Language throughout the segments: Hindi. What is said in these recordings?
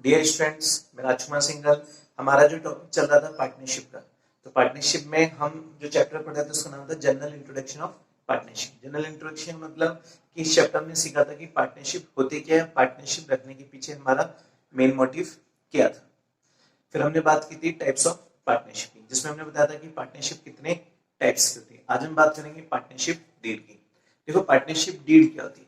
डियर स्टूडेंट्स, मैं राजकुमार सिंघल। हमारा जो टॉपिक चल रहा था पार्टनरशिप का, तो पार्टनरशिप में हम जो चैप्टर पढ़ रहे थे उसका नाम था general introduction of partnership. General introduction मतलब कि इस चैप्टर में सीखा था कि पार्टनरशिप होती क्या है, पार्टनरशिप रखने के पीछे हमारा मेन मोटिव क्या था। फिर हमने बात की थी टाइप्स ऑफ पार्टनरशिप की, जिसमें हमने बताया था कि पार्टनरशिप कितने टाइप्स की होती है। आज हम बात करेंगे पार्टनरशिप डीड की। देखो पार्टनरशिप डीड क्या होती है।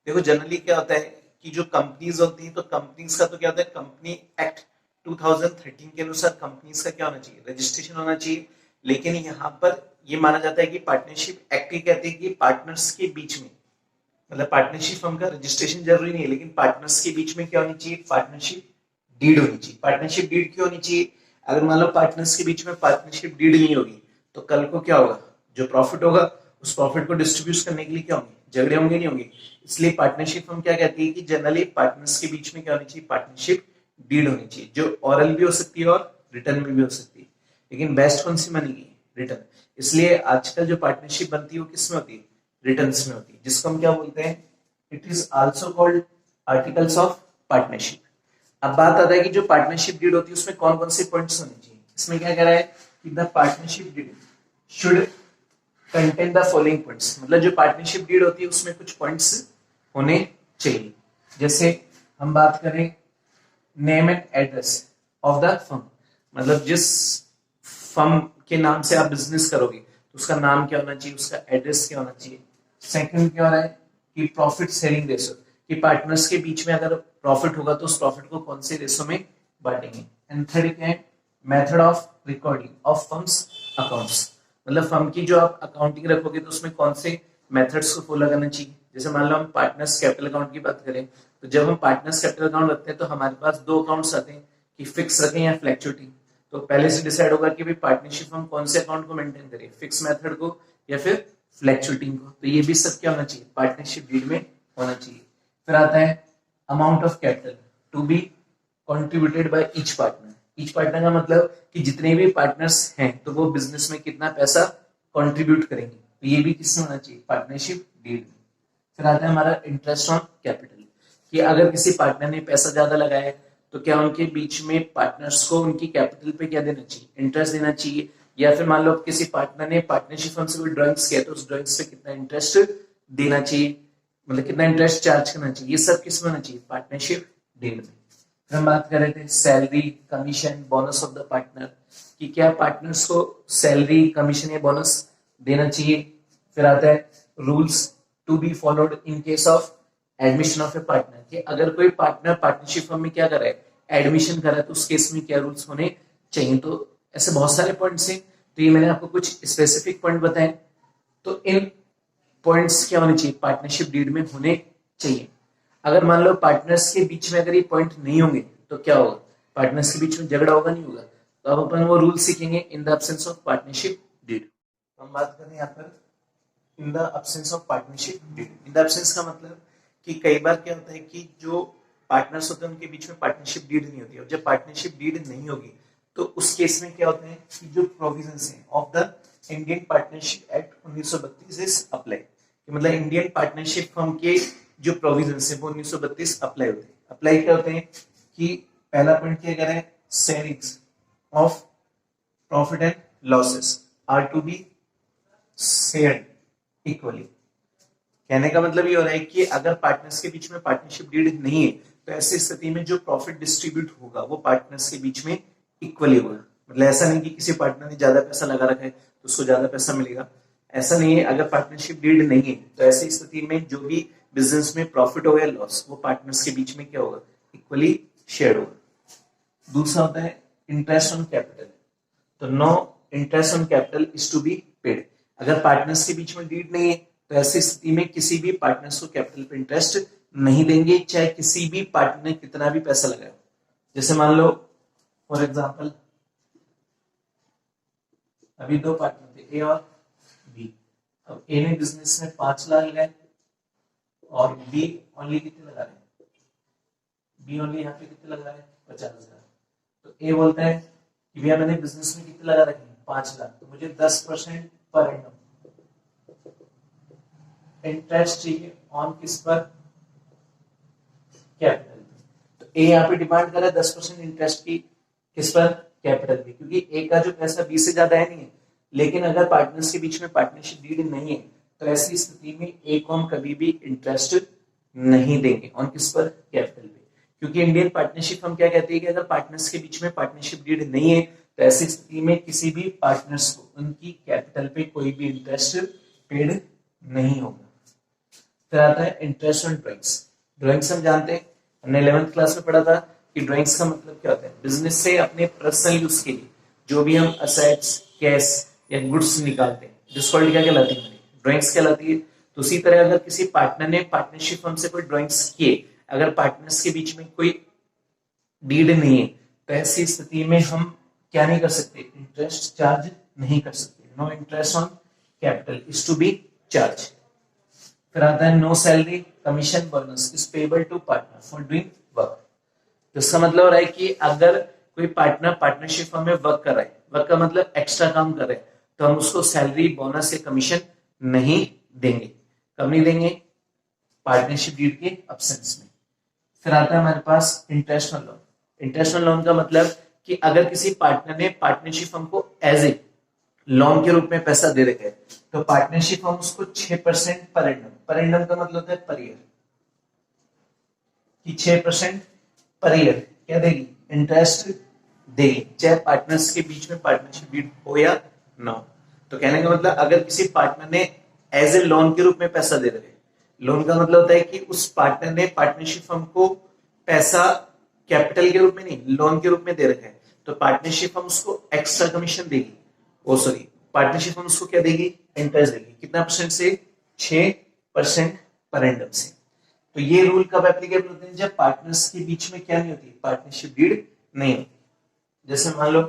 देखो जनरली क्या होता है कि जो कंपनीज होती है, तो कंपनीज का तो क्या होता है, कंपनी एक्ट 2013 के अनुसार कंपनीज का क्या होना चाहिए, रजिस्ट्रेशन होना चाहिए। लेकिन यहाँ पर ये माना जाता है कि पार्टनरशिप एक्ट ही कहते हैं कि पार्टनर्स के बीच में, मतलब पार्टनरशिप फर्म का रजिस्ट्रेशन जरूरी नहीं है, लेकिन पार्टनर्स के बीच में क्या होनी चाहिए, पार्टनरशिप डीड होनी चाहिए। पार्टनरशिप डीड क्यों होनी चाहिए, अगर मान लो पार्टनर्स के बीच में पार्टनरशिप डीड नहीं होगी तो कल को क्या होगा, जो प्रॉफिट होगा उस प्रॉफिट को डिस्ट्रीब्यूट करने के लिए क्या होंगे, झगड़े होंगे, नहीं होंगे। इसलिए पार्टनरशिप फर्म क्या कहती है कि जनरली पार्टनर्स के बीच में क्या होनी चाहिए, पार्टनरशिप डीड होनी चाहिए, जो ऑरल भी हो सकती है और रिटर्न में भी हो सकती है। लेकिन बेस्ट कौन सी मानेगी, रिटर्न। इसलिए आजकल जो पार्टनरशिप बनती है वो किस में होती है, रिटर्न्स में होती है, जिसको हम क्या बोलते हैं, it is also called articles of partnership. अब बात आता है कि जो पार्टनरशिप डीड होती है उसमें कौन कौन से पॉइंट्स होने चाहिए। इसमें क्या कह रहा है कि the partnership deed should contain the following points, मतलब जो पार्टनरशिप डीड होती है उसमें कुछ पॉइंट्स होने चाहिए। जैसे हम बात करें name and address of the firm, मतलब जिस फर्म के नाम से आप बिजनेस करोगे तो उसका नाम क्या होना चाहिए, उसका एड्रेस क्या होना चाहिए। सेकंड क्या हो रहा है कि प्रॉफिट शेयरिंग रेशो, कि पार्टनर्स के बीच में अगर प्रॉफिट होगा तो उस प्रॉफिट को कौन से रेशो में बांटेंगे। एंड थर्ड क्या है, method of recording of firms accounts, मतलब फर्म की जो आप अकाउंटिंग रखोगे तो उसमें कौन से मेथड्स को फॉलो करना चाहिए। जैसे मान लो हम पार्टनर्स कैपिटल अकाउंट की बात करें, तो जब हम पार्टनर्स कैपिटल अकाउंट रखते हैं तो हमारे पास दो अकाउंट्स आते हैं कि फिक्स रखें या फ्लैक्चुएटिंग। तो पहले से डिसाइड होगा कि भाई पार्टनरशिप हम कौन से अकाउंट को मेंटेन करें, फिक्स मेथड को या फिर फ्लैक्चुएटिंग को। तो ये भी सब क्या होना चाहिए, पार्टनरशिप डीड में होना चाहिए। फिर आता है amount of capital to be contributed by each partner. Each partner का मतलब कि जितने भी पार्टनर्स हैं तो वो बिजनेस में कितना पैसा कंट्रीब्यूट करेंगे, तो ये भी किसमें होना चाहिए, पार्टनरशिप डीड में। फिर आता है हमारा इंटरेस्ट ऑन कैपिटल, कि अगर किसी पार्टनर ने पैसा ज्यादा लगाया है तो क्या उनके बीच में पार्टनर्स को उनकी कैपिटल पे क्या देना चाहिए, इंटरेस्ट देना चाहिए। या फिर मान लो किसी पार्टनर ने पार्टनरशिप फर्म से कोई ड्राइंग्स किया तो उस ड्राइंग्स पे कितना इंटरेस्ट देना चाहिए, मतलब कितना इंटरेस्ट चार्ज करना चाहिए। ये सब किस में होना चाहिए, पार्टनरशिप डील में। फिर हम बात कर रहे थे salary, commission, bonus of the partner, कि क्या पार्टनर्स को सैलरी, कमीशन या बोनस देना चाहिए। फिर आता है rules to be followed in case of admission of a partner, कि अगर कोई पार्टनर पार्टनरशिप फर्म में क्या कर रहा है, एडमिशन कर रहा है, तो उस केस में क्या रूल्स होने चाहिए। तो ऐसे बहुत सारे पॉइंट्स हैं, तो ये मैंने आपको कुछ स्पेसिफिक पॉइंट बताए। तो इन पॉइंट्स क्या होने चाहिए, पार्टनरशिप डीड में होने चाहिए। अगर मान लो पार्टनर्स के बीच में अगर ये पॉइंट नहीं होंगे तो क्या होगा, पार्टनर्स के बीच में झगड़ा होगा, नहीं होगा। तो अब अपन वो रूल सीखेंगे in the absence of partnership deed. हम बात करें यहाँ पर in the absence of partnership deed. In the absence का मतलब कि कई बार क्या होता है कि जो पार्टनर्स होते हैं उनके बीच में पार्टनरशिप डीड नहीं होती है, और जब पार्टनरशिप डीड नहीं होगी तो उस केस में क्या होता है कि जो प्रोविजंस हैं of the Indian partnership act 1932 is apply, मतलब इंडियन पार्टनरशिप फर्म के जो प्रोविजंस है वो 1932 अप्लाई होते हैं। अप्लाई क्या होते हैं कि पहला पॉइंट क्या कह रहा है, sharings of profit and losses are to be shared equally. कहने का मतलब ये हो रहा है कि अगर पार्टनर्स के बीच में पार्टनरशिप डीड नहीं है तो ऐसी स्थिति में जो प्रॉफिट डिस्ट्रीब्यूट होगा वो पार्टनर्स के बीच में इक्वली होगा। मतलब ऐसा नहीं कि किसी पार्टनर ने ज्यादा पैसा लगा रखा है तो उसको ज्यादा पैसा मिलेगा, ऐसा नहीं है। अगर पार्टनरशिप डीड नहीं है तो ऐसी स्थिति में जो भी बिजनेस में प्रॉफिट हो या लॉस वो पार्टनर्स के बीच में क्या होगा, इक्वली शेयर होगा। दूसरा होता है इंटरेस्ट ऑन कैपिटल, तो no interest on capital is to be paid. अगर पार्टनर्स के बीच में डीड नहीं है तो ऐसी स्थिति में किसी भी पार्टनर्स को कैपिटल पे इंटरेस्ट नहीं देंगे, चाहे किसी भी पार्टनर ने कितना भी पैसा लगाया। जैसे मान लो फॉर एग्जांपल अभी दो पार्टनर थे, ए और बी। अब ए ने बिजनेस में 5 लाख लगाए और बी ओनली कितने लगा रहे हैं, बी ओनली यहाँ पे कितने लगा रहे हैं, 50,000। तो ए बोलता है कि भैया मैंने बिजनेस में कितने लगा रखे हैं, 5 लाख, तो मुझे 10% पर एनम इंटरेस्ट चाहिए ऑन किस पर, कैपिटल। तो ए यहाँ पे डिमांड कर रहा है 10% इंटरेस्ट की, किस पर, कैपिटल पे, क्योंकि ए का जो पैसा 20 से ज्यादा है नहीं है। लेकिन अगर पार्टनर्स के बीच में पार्टनरशिप डीड नहीं है तो ऐसी स्थिति में ए को हम कभी भी इंटरेस्ट नहीं देंगे ऑन किस पर, कैपिटल पे। क्योंकि इंडियन पार्टनरशिप हम क्या कहते हैं कि अगर पार्टनर्स के बीच में पार्टनरशिप डीड नहीं है तो ऐसी स्थिति में किसी भी पार्टनर्स को उनकी कैपिटल पे कोई भी इंटरेस्ट पेड नहीं होगा। फिर आता है इंटरेस्ट ऑन ड्राइंग्स। ड्राइंग्स हम जानते हैं, हमने 11th क्लास में पढ़ा था कि ड्राइंग्स का मतलब क्या होता है, बिजनेस से अपने पर्सनल यूज के लिए जो भी हम असेट्स, कैश या गुड्स निकालते हैं, जिसको क्या कहलाती है, ड्राइंग्स कहलाती है। तो उसी तरह अगर किसी पार्टनर ने पार्टनरशिप हमसे कोई ड्राइंग्स किए, अगर पार्टनर्स के बीच में कोई डीड नहीं है तो ऐसी स्थिति में हम क्या नहीं कर सकते, इंटरेस्ट चार्ज नहीं कर सकते। No interest on capital is to be charge. फिर आता है no salary, commission, bonus is payable to partner for doing work. तो इसका मतलब हो रहा है कि अगर कोई पार्टनर पार्टनरशिप में वर्क कर रहा है, वर्क का मतलब एक्स्ट्रा काम कर रहा है, तो हम उसको सैलरी, बोनस या कमीशन नहीं देंगे। कब नहीं देंगे, पार्टनरशिप डीड के अब्सेंस में। फिर आता है हमारे पास interest on loan. Interest on loan का मतलब कि अगर किसी पार्टनर ने पार्टनरशिप हमको एज ए लोन के रूप में पैसा दे रखा है तो पार्टनरशिप हम उसको 6% पर एंडम, पर एंडम का मतलब होता है पर ईयर, कि 6% पर ईयर क्या देगी, इंटरेस्ट देगी, चाहे पार्टनर्स के बीच में पार्टनरशिप डीड हो या ना हो। तो कहने का मतलब अगर किसी पार्टनर ने एज ए लोन के रूप में पैसा दे रहे, लोन का मतलब होता है कि उस पार्टनर ने पार्टनरशिप हमको पैसा कैपिटल के रूप में नहीं, लोन के रूप में दे रखा है, तो पार्टनरशिप हम उसको एक्स्ट्रा कमीशन देगी, ओ सॉरी पार्टनरशिप हम उसको क्या देगी, इंटरेस्ट देगी। कितना परसेंट से, 6% पर एंडम से। तो ये रूल कब एप्लीकेबल होते हैं, जब पार्टनर्स के बीच में क्या नहीं होती, पार्टनरशिप डीड नहीं होती। जैसे मान लो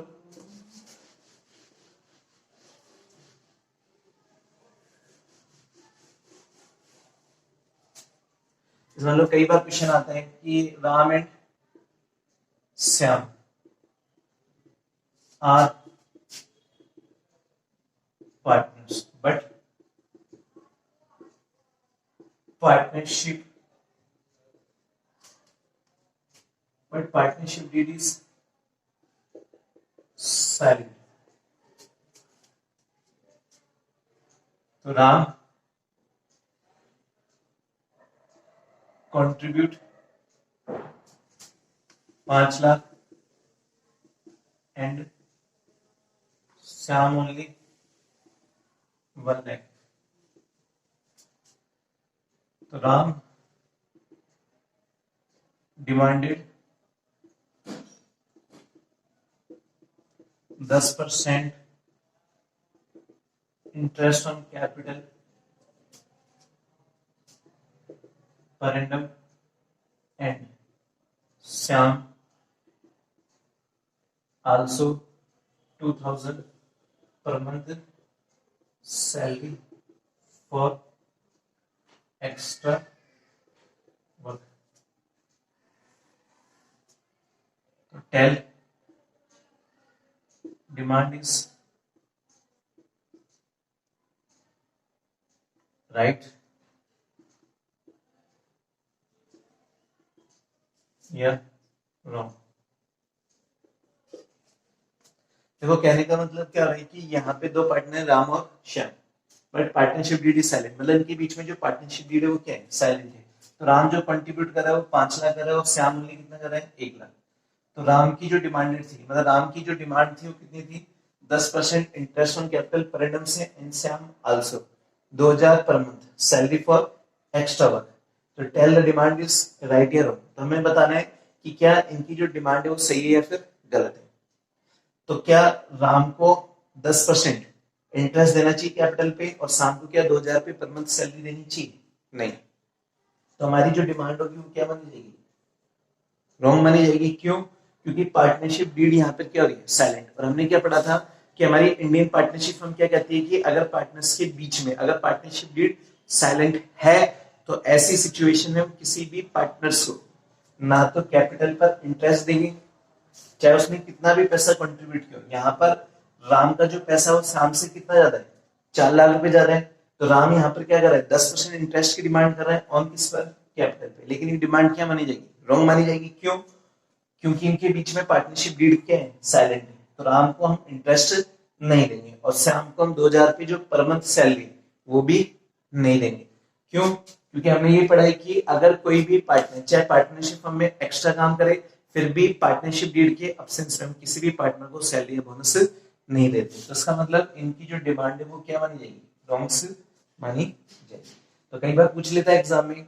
मान लो कई बार क्वेश्चन आता है कि Ram and Shyam are partners but partnership deed is silent। तो Ram contribute 5 lakh and Shyam only 1 lakh. तो Ram demanded 10% interest on capital per एंडम and Shyam also 2000 per month salary for extra work। तो tell demand is right या wrong। देखो कहने का मतलब क्या है कि यहाँ पे दो पार्टनर राम और Shyam, but partnership deed is silent, मतलब इनके बीच में जो पार्टनरशिप डीड है वो क्या है, साइलेंट है। तो राम जो कंट्रीब्यूट कर रहा है वो 5 लाख कर रहा है और श्याम ओनली कितना कर रहा है, 1 लाख। तो राम की जो डिमांडेड थी, मतलब राम की जो डिमांड थी वो कितनी थी, 10% interest on capital per annum से, and Shyam also 2000 per month salary for extra work. तो tell the demand is right या रॉन्ग। तो हमें बताना है कि क्या इनकी जो डिमांड है वो सही है या फिर गलत है। तो क्या राम को 10% इंटरेस्ट देना चाहिए कैपिटल पे और शाम को क्या 2000 पे पर मंथ सैलरी देनी चाहिए, नहीं। तो हमारी जो डिमांड होगी वो क्या मानी जाएगी, रॉन्ग मानी जाएगी। क्यों, क्योंकि पार्टनरशिप डीड यहाँ पर क्या हो रही है, साइलेंट। और हमने क्या पढ़ा था कि हमारी इंडियन पार्टनरशिप हम क्या कहती है कि अगर पार्टनर्स के बीच में अगर पार्टनरशिप डीड साइलेंट है तो ऐसी सिचुएशन में हम किसी भी पार्टनर्स को ना तो कैपिटल पर इंटरेस्ट देंगे, चाहे उसने कितना भी पैसा कंट्रीब्यूट किया। यहाँ पर राम का जो पैसा वो शाम से कितना ज्यादा है, 4 लाख रुपए ज्यादा है। तो राम यहाँ पर क्या कर रहा है, 10% इंटरेस्ट की डिमांड कर रहा है ऑन किस पर, कैपिटल पे। लेकिन ये डिमांड क्या मानी जाएगी, रॉन्ग मानी जाएगी। क्यों, क्योंकि इनके बीच में पार्टनरशिप डीड क्या है, साइलेंट है। तो राम को हम इंटरेस्ट नहीं देंगे और श्याम को हम 2000 रुपये जो पर मंथ सैलरी वो भी नहीं देंगे। क्यों? क्योंकि हमने ये पढ़ा है कि अगर कोई भी पार्टनर चाहे पार्टनरशिप में एक्स्ट्रा काम करे फिर भी पार्टनरशिप डीड के अब्सेंस में हम किसी भी पार्टनर को सैलरी या बोनस नहीं देते। तो इसका मतलब इनकी जो डिमांड है वो क्या मानी जाएगी, रॉन्ग्स मानी जाएगी। तो कई बार पूछ लेता है एग्जाम में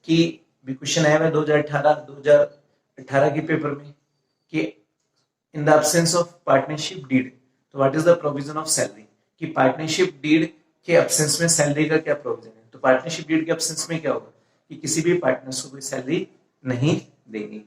कि भी क्वेश्चन आया है 2018 के पेपर में कि in the absence of partnership deed तो what is the provision of salary, कि पार्टनरशिप डीड के एब्सेंस में सैलरी का क्या प्रोविजन है। तो पार्टनरशिप डीड के एब्सेंस में क्या होगा कि किसी भी पार्टनर्स को कोई सैलरी नहीं देंगे।